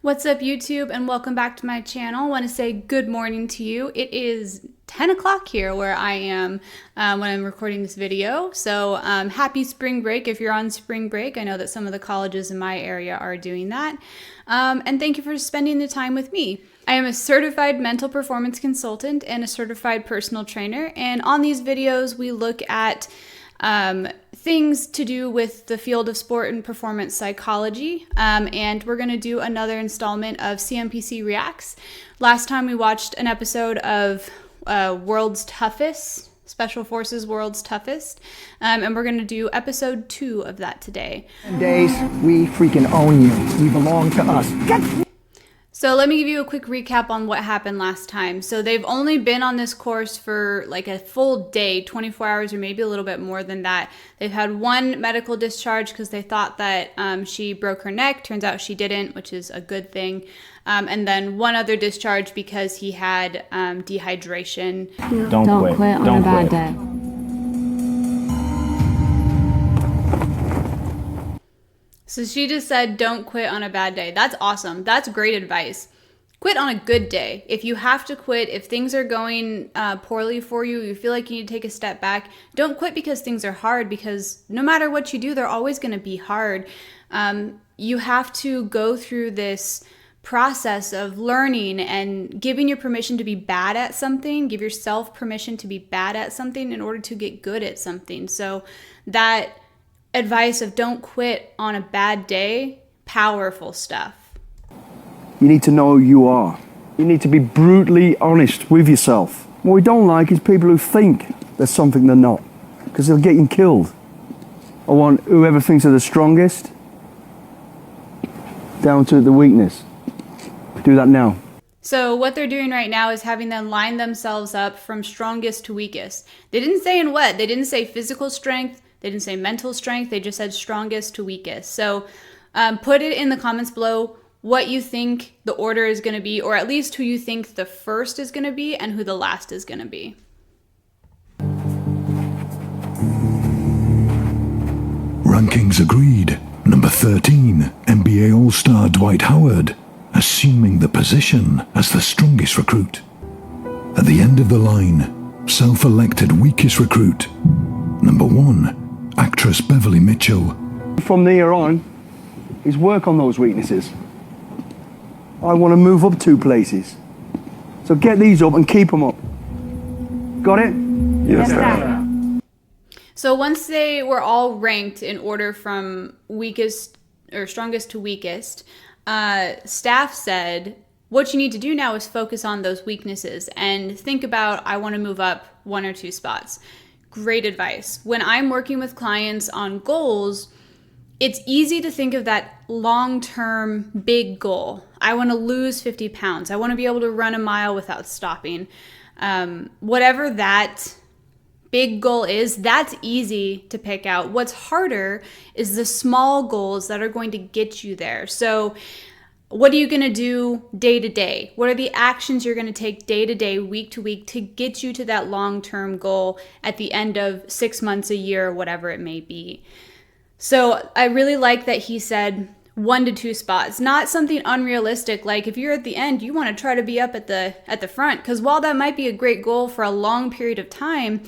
What's up, YouTube, and welcome back to my channel. I want to say good morning to you. It is 10 o'clock here where I am when I'm recording this video. So happy spring break if you're on spring break. I know that some of the colleges in my area are doing that. And thank you for spending the time with me. I am a certified mental performance consultant and a certified personal trainer. And on these videos, we look at things to do with the field of sport and performance psychology, and we're going to do another installment of CMPC Reacts. Last time we watched an episode of World's Toughest, Special Forces World's Toughest, and we're going to do episode 2 of that today. Days, we freaking own you. You belong to us. So let me give you a quick recap on what happened last time. So they've only been on this course for like a full day, 24 hours or maybe a little bit more than that. They've had one medical discharge because they thought that she broke her neck. Turns out she didn't, which is a good thing. And then one other discharge because he had dehydration. Don't quit on a bad day. So she just said, don't quit on a bad day. That's awesome. That's great advice. Quit on a good day. If you have to quit, if things are going poorly for you, you feel like you need to take a step back, don't quit because things are hard, because no matter what you do, they're always going to be hard. You have to go through this process of learning and giving your permission to be bad at something, give yourself permission to be bad at something in order to get good at something. So that advice of don't quit on a bad day, powerful stuff. You need to know who you are. You need to be brutally honest with yourself. What we don't like is people who think there's something they're not, because they're getting killed. I want whoever thinks they're the strongest down to the weakness. Do that now. So what they're doing right now is having them line themselves up from strongest to weakest. They didn't say in what. They didn't say physical strength. They didn't say mental strength. They just said strongest to weakest. So put it in the comments below what you think the order is going to be, or at least who you think the first is going to be and who the last is going to be. Rankings agreed. Number 13, NBA All-Star Dwight Howard, assuming the position as the strongest recruit. At the end of the line, self-elected weakest recruit. Number 1, actress Beverly Mitchell. From here on, is work on those weaknesses. I want to move up 2 places. So get these up and keep them up. Got it? Yes, sir. So once they were all ranked in order from weakest or strongest to weakest, staff said, what you need to do now is focus on those weaknesses and think about, I want to move up 1 or 2 spots. Great advice. When I'm working with clients on goals, it's easy to think of that long-term big goal. I want to lose 50 pounds. I want to be able to run a mile without stopping. Whatever that big goal is, that's easy to pick out. What's harder is the small goals that are going to get you there. So what are you going to do day to day? What are the actions you're going to take day to day, week to week, to get you to that long-term goal at the end of 6 months, a year, whatever it may be? So I really like that he said 1 to 2 spots, not something unrealistic. Like if you're at the end, you want to try to be up at the front, because while that might be a great goal for a long period of time,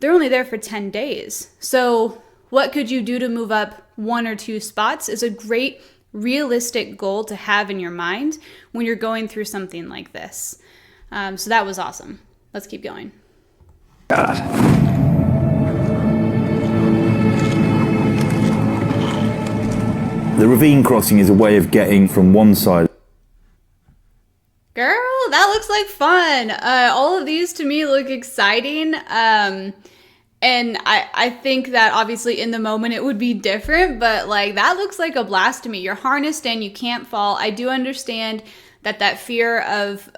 they're only there for 10 days. So what could you do to move up 1 or 2 spots is a great realistic goal to have in your mind when you're going through something like this. So that was awesome. Let's keep going. The ravine crossing is a way of getting from one side. Girl, that looks like fun. All of these to me look exciting. And I think that obviously in the moment it would be different, but like that looks like a blast to me. You're harnessed in, you can't fall. I do understand that fear of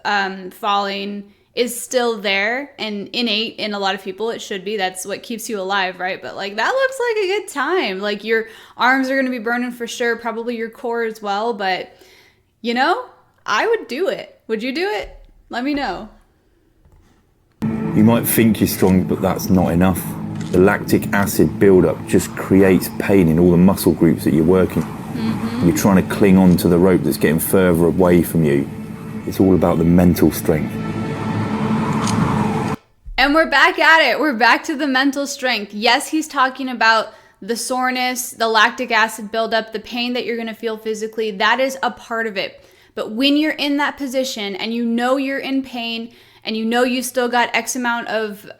falling is still there and innate in a lot of people. It should be. That's what keeps you alive, right? But like that looks like a good time. Like your arms are going to be burning for sure, probably your core as well. But you know, I would do it. Would you do it? Let me know. You might think you're strong, but that's not enough. The lactic acid buildup just creates pain in all the muscle groups that you're working. You're trying to cling on to the rope that's getting further away from you. It's all about the mental strength. And we're back at it. We're back to the mental strength. Yes, he's talking about the soreness, the lactic acid buildup, the pain that you're going to feel physically. That is a part of it. But when you're in that position and you know you're in pain and you know you still got X amount of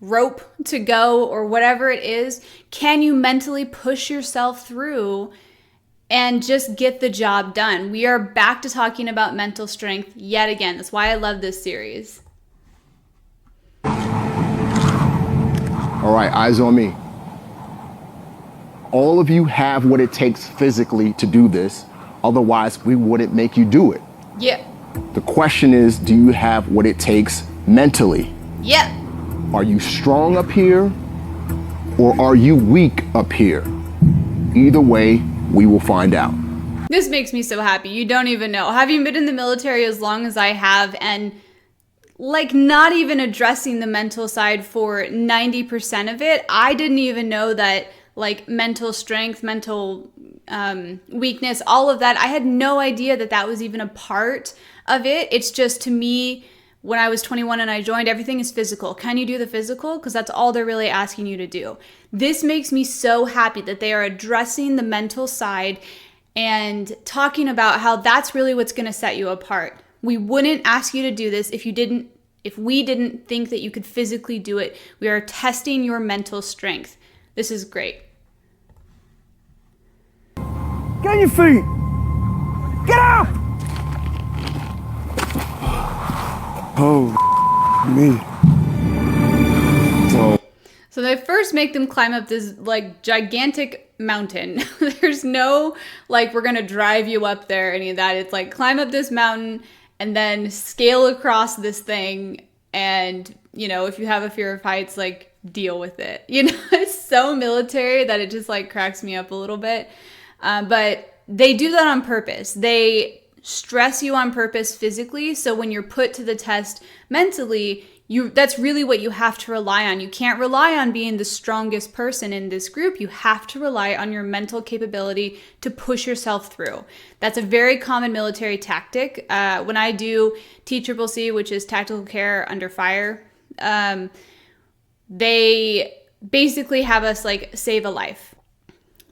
rope to go or whatever it is, can you mentally push yourself through and just get the job done? We are back to talking about mental strength yet again. That's why I love this series. All right, eyes on me. All of you have what it takes physically to do this. Otherwise, we wouldn't make you do it. Yeah. The question is, do you have what it takes mentally? Yeah. Are you strong up here or are you weak up here? Either way, we will find out. This makes me so happy. You don't even know. Having been in the military as long as I have and like not even addressing the mental side for 90% of it, I didn't even know that like mental strength, mental weakness, all of that. I had no idea that that was even a part of it. It's just, to me, when I was 21 and I joined, everything is physical. Can you do the physical? Because that's all they're really asking you to do. This makes me so happy that they are addressing the mental side and talking about how that's really what's going to set you apart. We wouldn't ask you to do this if we didn't think that you could physically do it. We are testing your mental strength. This is great. Get on your feet! Get up! Oh, me. So they first make them climb up this like gigantic mountain. There's no like, we're gonna drive you up there, any of that. It's like climb up this mountain and then scale across this thing. And, you know, if you have a fear of heights, like deal with it. You know, it's so military that it just like cracks me up a little bit. But they do that on purpose. They stress you on purpose physically. So when you're put to the test mentally, that's really what you have to rely on. You can't rely on being the strongest person in this group. You have to rely on your mental capability to push yourself through. That's a very common military tactic. When I do TCCC, which is Tactical Care Under Fire, they basically have us like save a life.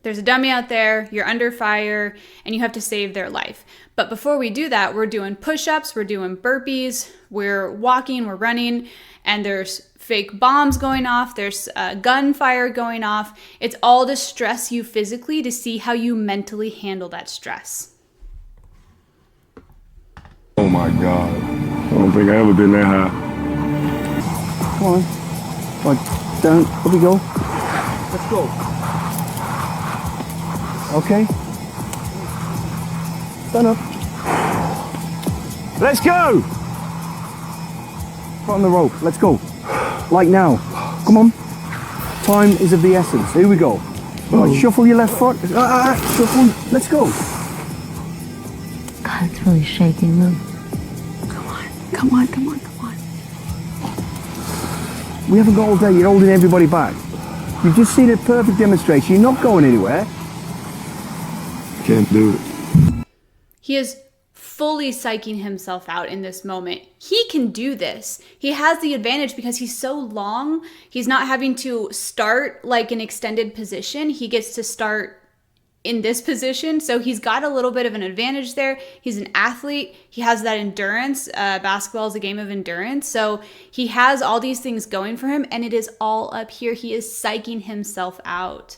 There's a dummy out there, you're under fire, and you have to save their life. But before we do that, we're doing push-ups, we're doing burpees, we're walking, we're running, and there's fake bombs going off, there's gunfire going off. It's all to stress you physically to see how you mentally handle that stress. Oh my God. I don't think I ever been that high. Come on. Right, down, up we go. Let's go. Okay. Stand up. Let's go! Put on the rope, let's go. Like now. Come on. Time is of the essence. Here we go. Right, shuffle your left foot. Shuffle. Let's go. God, it's really shaky. Move. Come on. We haven't got all day. You're holding everybody back. You've just seen a perfect demonstration. You're not going anywhere. Can't do it. He is fully psyching himself out in this moment. He can do this. He has the advantage because he's so long. He's not having to start like an extended position. He gets to start in this position. So he's got a little bit of an advantage there. He's an athlete. He has that endurance. Basketball is a game of endurance. So he has all these things going for him, and it is all up here. He is psyching himself out.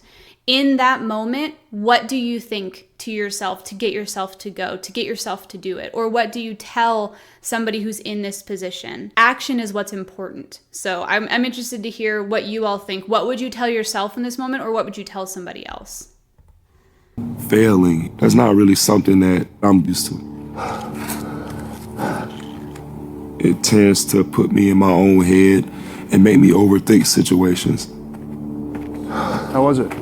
In that moment, what do you think to yourself to get yourself to go, to get yourself to do it? Or what do you tell somebody who's in this position? Action is what's important. So I'm interested to hear what you all think. What would you tell yourself in this moment, or what would you tell somebody else? Failing, that's not really something that I'm used to. It tends to put me in my own head and make me overthink situations. How was it?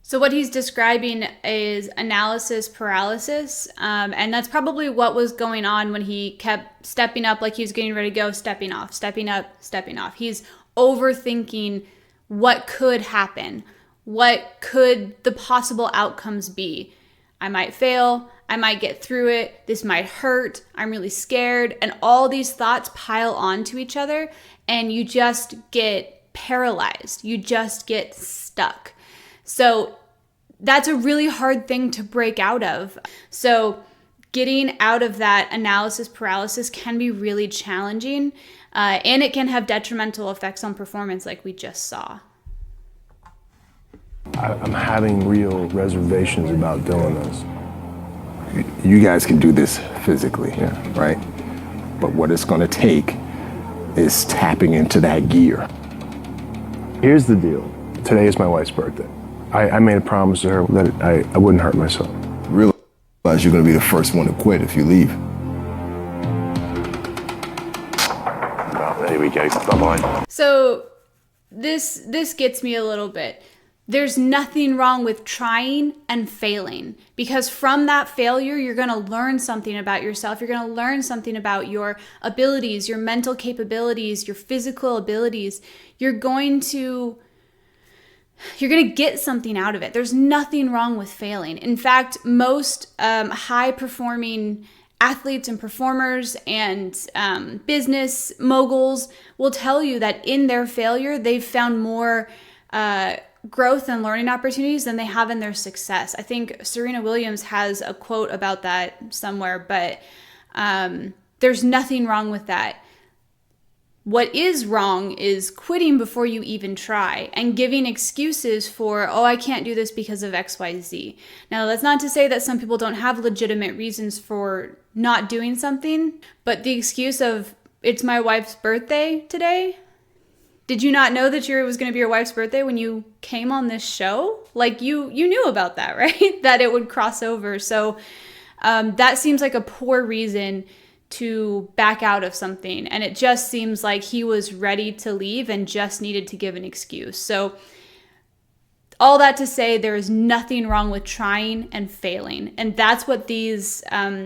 So what he's describing is analysis paralysis, and that's probably what was going on when he kept stepping up like he was getting ready to go, stepping off, stepping up, stepping off. He's overthinking what could happen. What could the possible outcomes be? I might fail. I might get through it. This might hurt. I'm really scared. And all these thoughts pile onto each other, and you just get paralyzed. You just get stuck. So that's a really hard thing to break out of. So getting out of that analysis paralysis can be really challenging, and it can have detrimental effects on performance like we just saw. I'm having real reservations about doing this. You guys can do this physically, Yeah. right? But what it's going to take is tapping into that gear. Here's the deal. Today is my wife's birthday. I made a promise to her that I wouldn't hurt myself. Realize you're going to be the first one to quit if you leave. Well, there we go. Bye-bye. So this gets me a little bit. There's nothing wrong with trying and failing, because from that failure, you're going to learn something about yourself. You're going to learn something about your abilities, your mental capabilities, your physical abilities. You're going to get something out of it. There's nothing wrong with failing. In fact, most high-performing athletes and performers and business moguls will tell you that in their failure, they've found more growth and learning opportunities than they have in their success. I think Serena Williams has a quote about that somewhere, but there's nothing wrong with that. What is wrong is quitting before you even try and giving excuses for, oh, I can't do this because of XYZ. Now, that's not to say that some people don't have legitimate reasons for not doing something, but the excuse of, it's my wife's birthday today. Did you not know that it was going to be your wife's birthday when you came on this show? Like you knew about that, right? That it would cross over. So that seems like a poor reason to back out of something. And it just seems like he was ready to leave and just needed to give an excuse. So all that to say, there is nothing wrong with trying and failing. And that's what these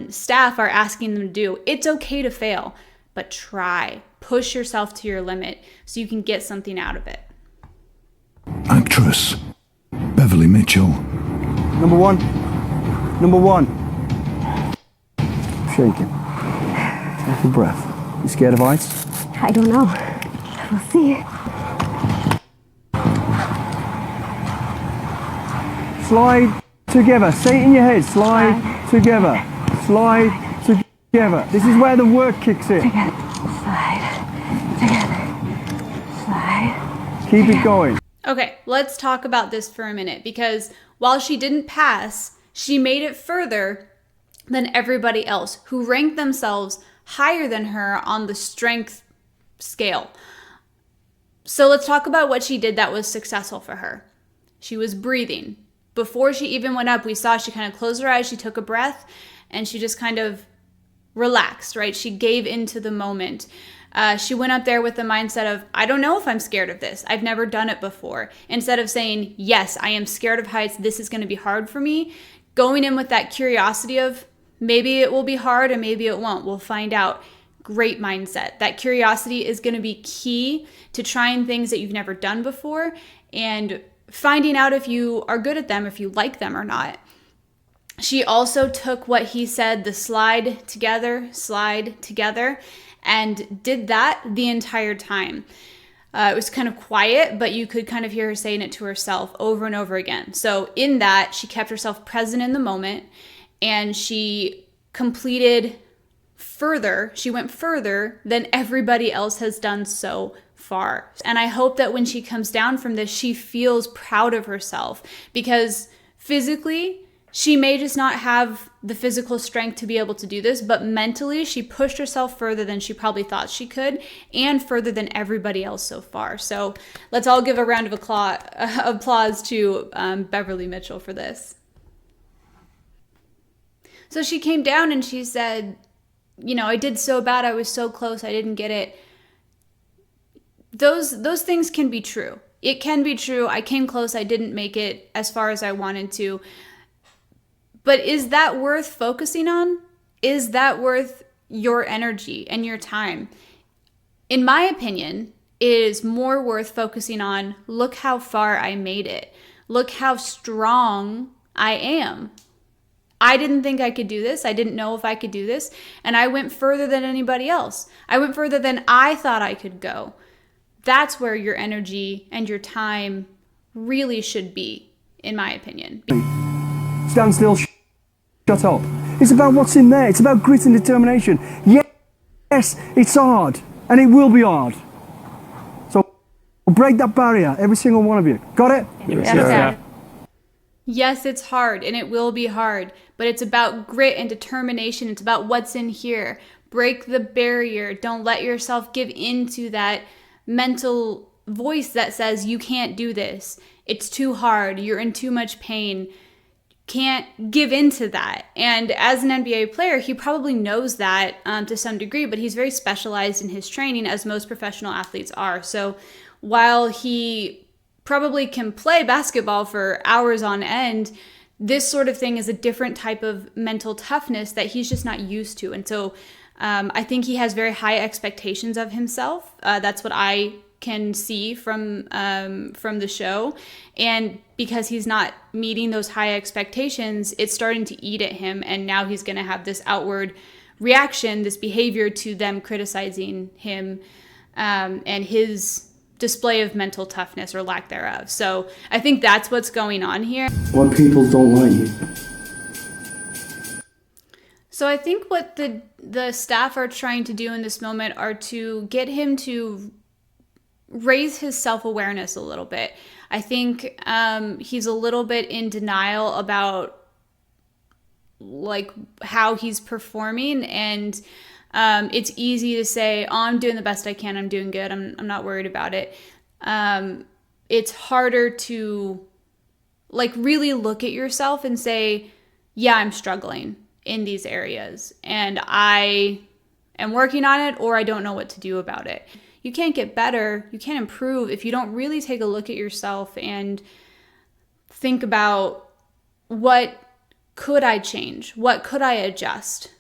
staff are asking them to do. It's okay to fail, but try. Push yourself to your limit so you can get something out of it. Actress Beverly Mitchell. Number one. Shaking. Take a breath. You scared of heights? I don't know. We'll see. Slide together. Say it in your head. Slide together. Slide together. This is where the work kicks in. Keep it going. Okay, let's talk about this for a minute, because while she didn't pass, she made it further than everybody else who ranked themselves higher than her on the strength scale. So let's talk about what she did that was successful for her. She was breathing. Before she even went up, we saw she kind of closed her eyes, she took a breath, and she just kind of relaxed, right? She gave into the moment. She went up there with the mindset of, I don't know if I'm scared of this. I've never done it before. Instead of saying, yes, I am scared of heights. This is going to be hard for me. Going in with that curiosity of, maybe it will be hard and maybe it won't. We'll find out. Great mindset. That curiosity is going to be key to trying things that you've never done before and finding out if you are good at them, if you like them or not. She also took what he said, the slide together, and did that the entire time. It was kind of quiet, but you could kind of hear her saying it to herself over and over again. So in that, she kept herself present in the moment, and she completed further. She went further than everybody else has done so far. And I hope that when she comes down from this, she feels proud of herself, because physically, she may just not have the physical strength to be able to do this, but mentally she pushed herself further than she probably thought she could, and further than everybody else so far. So let's all give a round of applause to Beverly Mitchell for this. So she came down and she said, I did so bad. I was so close. I didn't get it. Those things can be true. It can be true. I came close. I didn't make it as far as I wanted to. But is that worth focusing on? Is that worth your energy and your time? In my opinion, it is more worth focusing on, look how far I made it. Look how strong I am. I didn't think I could do this. I didn't know if I could do this. And I went further than anybody else. I went further than I thought I could go. That's where your energy and your time really should be, in my opinion. Stand still, shut up. It's about what's in there. It's about grit and determination. Yes, it's hard, and it will be hard. So break that barrier, every single one of you. Got it? Yes. Yes, it's hard, and it will be hard, but it's about grit and determination. It's about what's in here. Break the barrier. Don't let yourself give into that mental voice that says you can't do this. It's too hard. You're in too much pain. Can't give into that. And as an NBA player, he probably knows that to some degree, but he's very specialized in his training, as most professional athletes are. So while he probably can play basketball for hours on end, this sort of thing is a different type of mental toughness that he's just not used to. And so I think he has very high expectations of himself. That's what I can see from the show. And because he's not meeting those high expectations, it's starting to eat at him. And now he's going to have this outward reaction, this behavior to them criticizing him and his display of mental toughness or lack thereof. So I think that's what's going on here. When people don't like you. So I think what the staff are trying to do in this moment are to get him to raise his self-awareness a little bit. I think he's a little bit in denial about like how he's performing, and it's easy to say, oh, I'm doing the best I can, I'm doing good, I'm not worried about it. It's harder to like really look at yourself and say, yeah, I'm struggling in these areas and I am working on it, or I don't know what to do about it. You can't get better, you can't improve if you don't really take a look at yourself and think about, what could I change? What could I adjust?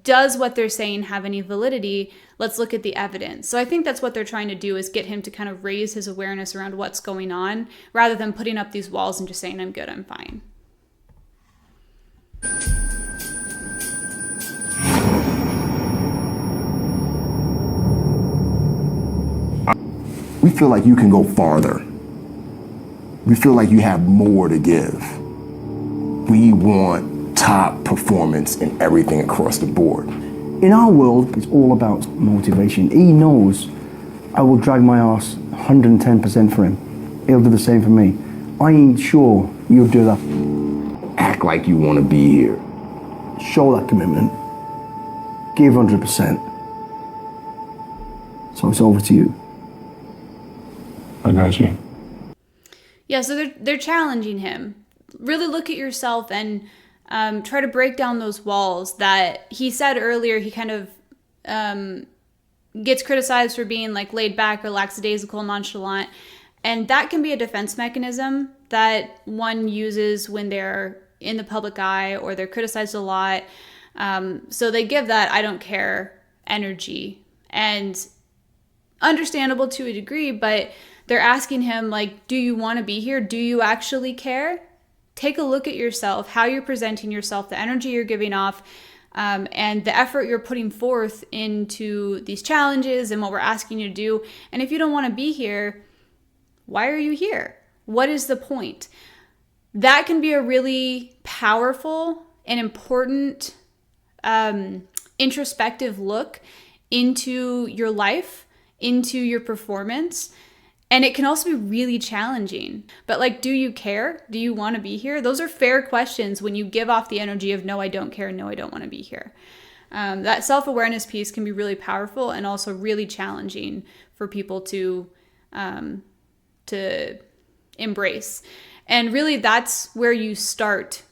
Does what they're saying have any validity? Let's look at the evidence. So I think that's what they're trying to do, is get him to kind of raise his awareness around what's going on, rather than putting up these walls and just saying, I'm good, I'm fine. We feel like you can go farther. We feel like you have more to give. We want top performance in everything across the board. In our world, it's all about motivation. He knows I will drag my ass 110% for him. He'll do the same for me. I ain't sure you'll do that. Act like you want to be here. Show that commitment. Give 100%. So it's over to you. I got you. Yeah, so they're challenging him. Really look at yourself and try to break down those walls that he said earlier. He kind of gets criticized for being like laid back or lackadaisical, nonchalant. And that can be a defense mechanism that one uses when they're in the public eye or they're criticized a lot. So they give that I don't care energy. And understandable to a degree, but they're asking him, like, do you want to be here? Do you actually care? Take a look at yourself, how you're presenting yourself, the energy you're giving off, and the effort you're putting forth into these challenges and what we're asking you to do. And if you don't want to be here, why are you here? What is the point? That can be a really powerful and important introspective look into your life, into your performance. And it can also be really challenging. But like, do you care? Do you want to be here? Those are fair questions when you give off the energy of no, I don't care, no, I don't want to be here. That self-awareness piece can be really powerful and also really challenging for people to embrace. And really, that's where you start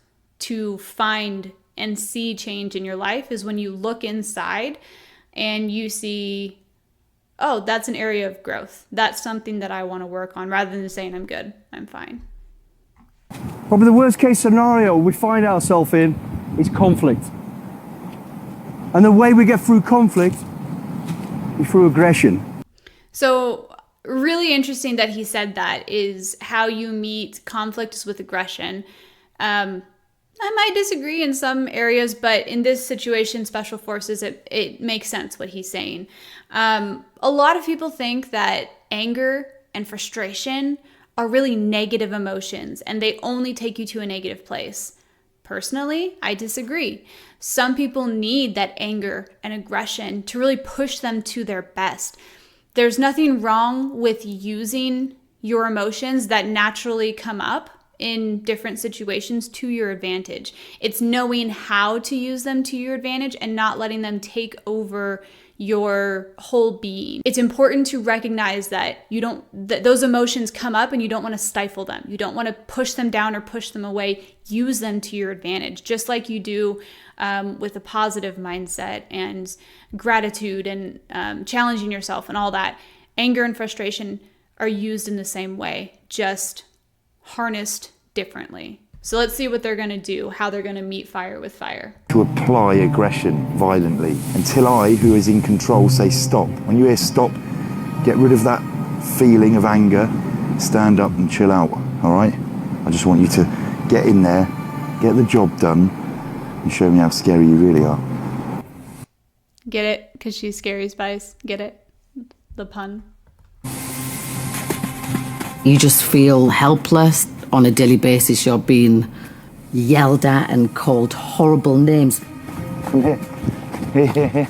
to find and see change in your life, is when you look inside and you see, oh, that's an area of growth. That's something that I want to work on, rather than saying I'm good, I'm fine. Probably the worst case scenario we find ourselves in is conflict. And the way we get through conflict is through aggression. So really interesting that he said that, is how you meet conflict is with aggression. I might disagree in some areas, but in this situation, special forces, it makes sense what he's saying. A lot of people think that anger and frustration are really negative emotions and they only take you to a negative place. Personally, I disagree. Some people need that anger and aggression to really push them to their best. There's nothing wrong with using your emotions that naturally come up in different situations to your advantage. It's knowing how to use them to your advantage and not letting them take over your whole being. It's important to recognize that that those emotions come up and you don't want to stifle them. You don't want to push them down or push them away. Use them to your advantage, just like you do with a positive mindset and gratitude and challenging yourself and all that. Anger and frustration are used in the same way, just harnessed differently. So let's see what they're going to do, how they're going to meet fire with fire. To apply aggression violently until I, who is in control, say stop. When you hear stop, get rid of that feeling of anger, stand up and chill out, all right? I just want you to get in there, get the job done, and show me how scary you really are. Get it? Because she's scary, Spice. Get it? The pun. You just feel helpless. On a daily basis, you're being yelled at and called horrible names. Come here. Here.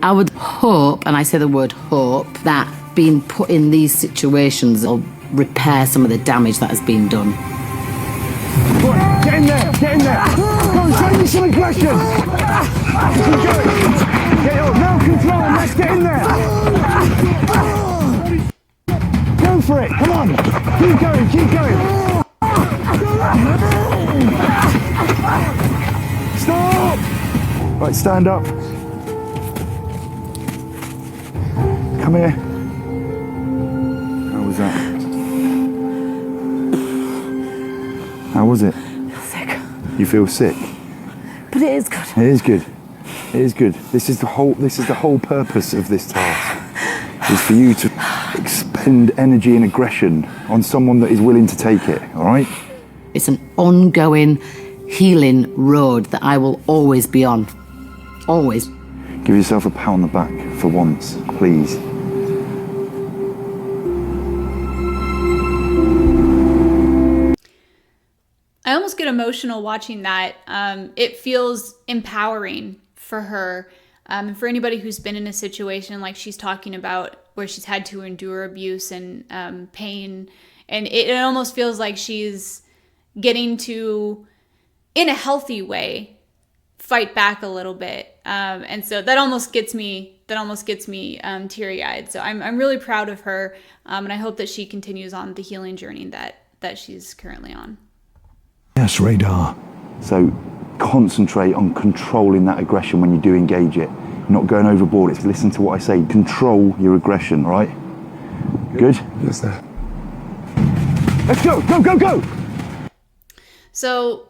I would hope, and I say the word hope, that being put in these situations will repair some of the damage that has been done. Go on, get in there, get in there. Go on, show me some aggression. Keep going. Get up, no control, let's get in there. Go for it, come on. Keep going, keep going. Stop! Right, stand up. Come here. How was that? How was it? Sick. You feel sick? But it is good. It is good. It is good. This is the whole purpose of this task. Is for you to expend energy and aggression on someone that is willing to take it, all right? It's an ongoing healing road that I will always be on. Always. Give yourself a pat on the back for once, please. I almost get emotional watching that. It feels empowering for her. And for anybody who's been in a situation like she's talking about, where she's had to endure abuse and pain, and it almost feels like she's getting to, in a healthy way, fight back a little bit, and so that almost gets me teary-eyed. So I'm really proud of her, and I hope that she continues on the healing journey that she's currently on. Yes, radar. So concentrate on controlling that aggression when you do engage it. Not going overboard. It's listen to what I say. Control your aggression, right? Good? Yes, sir. Let's go, go, go, go! So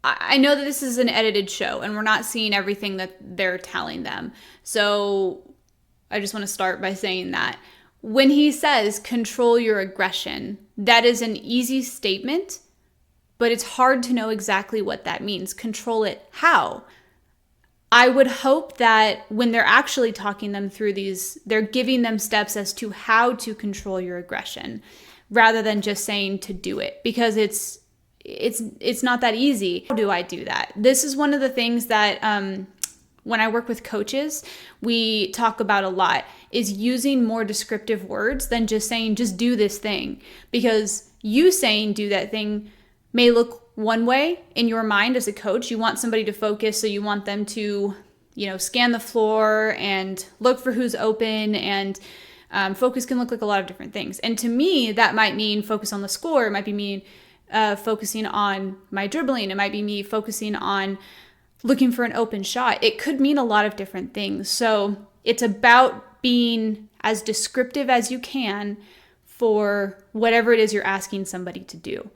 I know that this is an edited show and we're not seeing everything that they're telling them. So I just want to start by saying that when he says control your aggression, that is an easy statement, but it's hard to know exactly what that means. Control it how? I would hope that when they're actually talking them through these, they're giving them steps as to how to control your aggression rather than just saying to do it, because it's not that easy. How do I do that? This is one of the things that when I work with coaches, we talk about a lot, is using more descriptive words than just saying, just do this thing. Because you saying do that thing may look one way in your mind as a coach. You want somebody to focus, so you want them to, scan the floor and look for who's open, and focus can look like a lot of different things. And to me, that might mean focus on the score. It might be me focusing on my dribbling. It might be me focusing on looking for an open shot. It could mean a lot of different things. So it's about being as descriptive as you can for whatever it is you're asking somebody to do.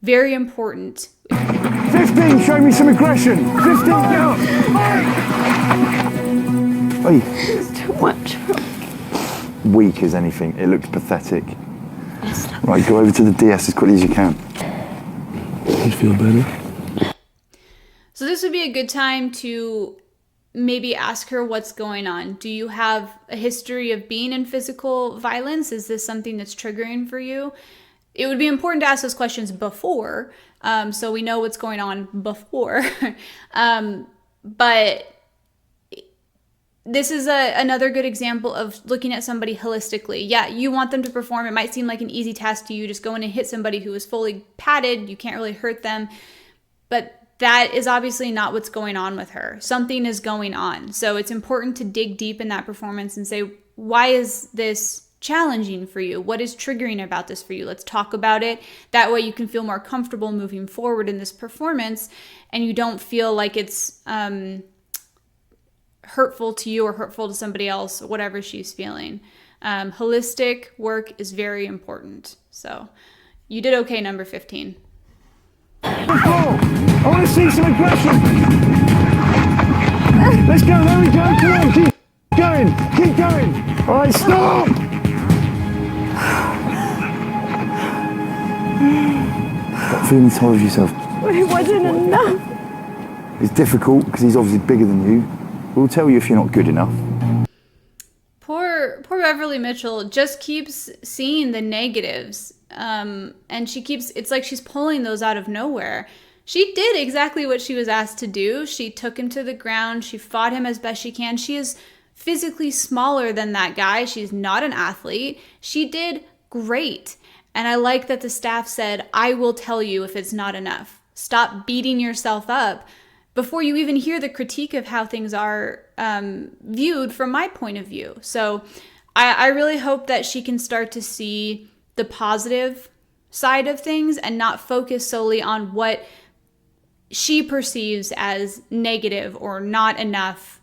Very important. 15, show me some aggression. 15, get up. Oi. It's too much. weak as anything. It looks pathetic. Right, go over to the DS as quickly as you can. You feel better? So this would be a good time to maybe ask her what's going on. Do you have a history of being in physical violence? Is this something that's triggering for you? It would be important to ask those questions before, so we know what's going on before. But this is another good example of looking at somebody holistically. Yeah, you want them to perform. It might seem like an easy task to you. Just go in and hit somebody who is fully padded. You can't really hurt them. But that is obviously not what's going on with her. Something is going on. So it's important to dig deep in that performance and say, why is this challenging for you? What is triggering about this for you? Let's talk about it. That way you can feel more comfortable moving forward in this performance and you don't feel like it's hurtful to you or hurtful to somebody else, whatever she's feeling. Holistic work is very important. So you did okay, number 15. I want to see some aggression. Let's go, there we go, come on, keep going, keep going. All right, stop. Stop feeling sorry for yourself. It wasn't enough. It's difficult because he's obviously bigger than you. We'll tell you if you're not good enough. Poor Beverly Mitchell just keeps seeing the negatives. And it's like she's pulling those out of nowhere. She did exactly what she was asked to do. She took him to the ground. She fought him as best she can. She is physically smaller than that guy. She's not an athlete. She did great. And I like that the staff said, I will tell you if it's not enough. Stop beating yourself up before you even hear the critique of how things are viewed from my point of view. So I really hope that she can start to see the positive side of things and not focus solely on what she perceives as negative or not enough.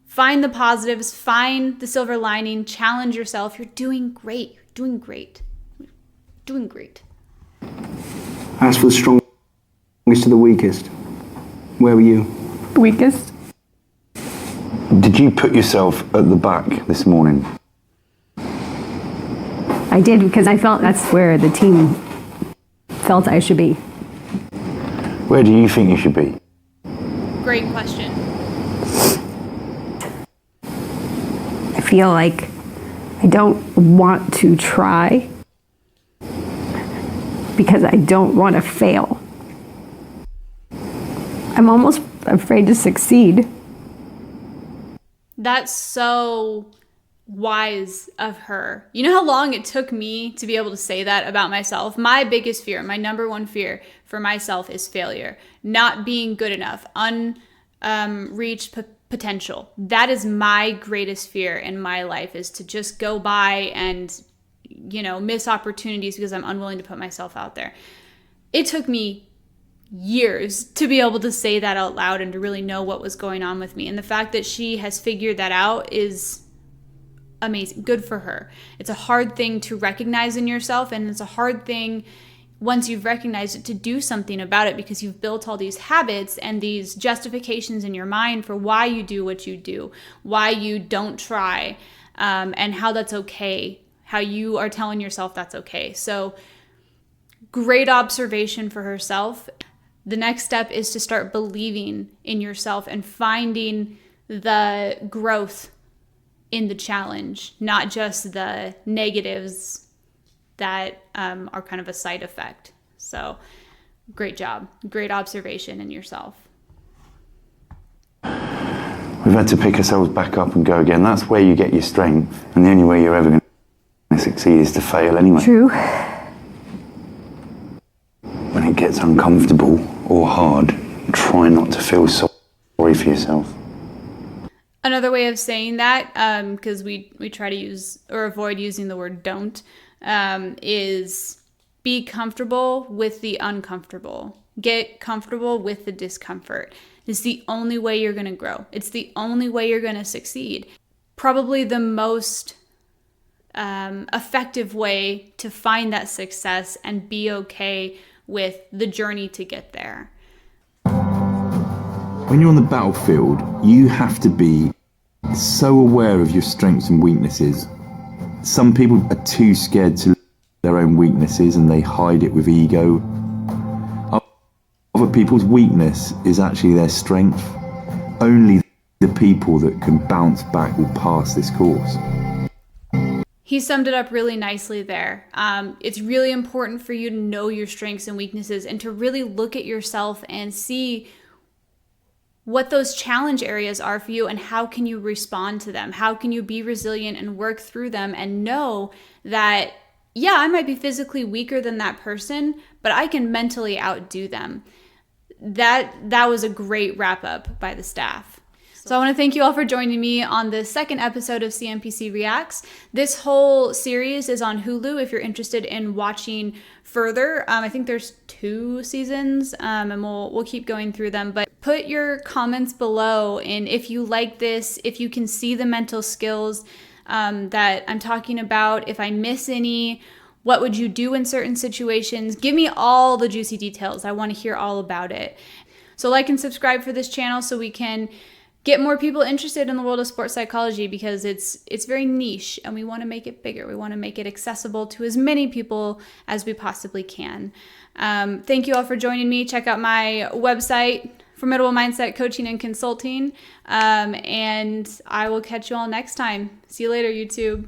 Find the positives, find the silver lining, challenge yourself. You're doing great. You're doing great. Doing great. As for the strongest to the weakest, where were you? Weakest? Did you put yourself at the back this morning? I did because I felt that's where the team felt I should be. Where do you think you should be? Great question. I feel like I don't want to try because I don't want to fail. I'm almost afraid to succeed. That's so wise of her. You know how long it took me to be able to say that about myself? My biggest fear, my number one fear for myself is failure. Not being good enough, unreached potential. That is my greatest fear in my life, is to just go by and, miss opportunities because I'm unwilling to put myself out there. It took me years to be able to say that out loud and to really know what was going on with me. And the fact that she has figured that out is amazing. Good for her. It's a hard thing to recognize in yourself, and it's a hard thing once you've recognized it to do something about it, because you've built all these habits and these justifications in your mind for why you do what you do, why you don't try, and how that's okay, how you are telling yourself that's okay. So great observation for herself. The next step is to start believing in yourself and finding the growth in the challenge, not just the negatives that are kind of a side effect. So great job. Great observation in yourself. We've had to pick ourselves back up and go again. That's where you get your strength. And the only way you're ever going to succeed is to fail anyway. True. When it gets uncomfortable or hard, try not to feel sorry for yourself. Another way of saying that, because we try to use or avoid using the word don't, is be comfortable with the uncomfortable. Get comfortable with the discomfort. It's the only way you're going to grow. It's the only way you're going to succeed. Probably the most effective way to find that success and be okay with the journey to get there. When you're on the battlefield, you have to be so aware of your strengths and weaknesses Some people are too scared to look at their own weaknesses and they hide it with ego. Other people's weakness is actually their strength. Only the people that can bounce back will pass this course. He summed it up really nicely there. It's really important for you to know your strengths and weaknesses and to really look at yourself and see what those challenge areas are for you and how can you respond to them? How can you be resilient and work through them and know that, yeah, I might be physically weaker than that person, but I can mentally outdo them. That was a great wrap up by the staff. So I want to thank you all for joining me on the second episode of CMPC Reacts. This whole series is on Hulu if you're interested in watching further. I think there's 2 seasons, and we'll keep going through them. But put your comments below, and if you like this, if you can see the mental skills that I'm talking about, if I miss any, what would you do in certain situations? Give me all the juicy details. I want to hear all about it. So like and subscribe for this channel so we can get more people interested in the world of sports psychology, because it's very niche and we want to make it bigger. We want to make it accessible to as many people as we possibly can. Thank you all for joining me. Check out my website, Formidable Mindset Coaching and Consulting. And I will catch you all next time. See you later, YouTube.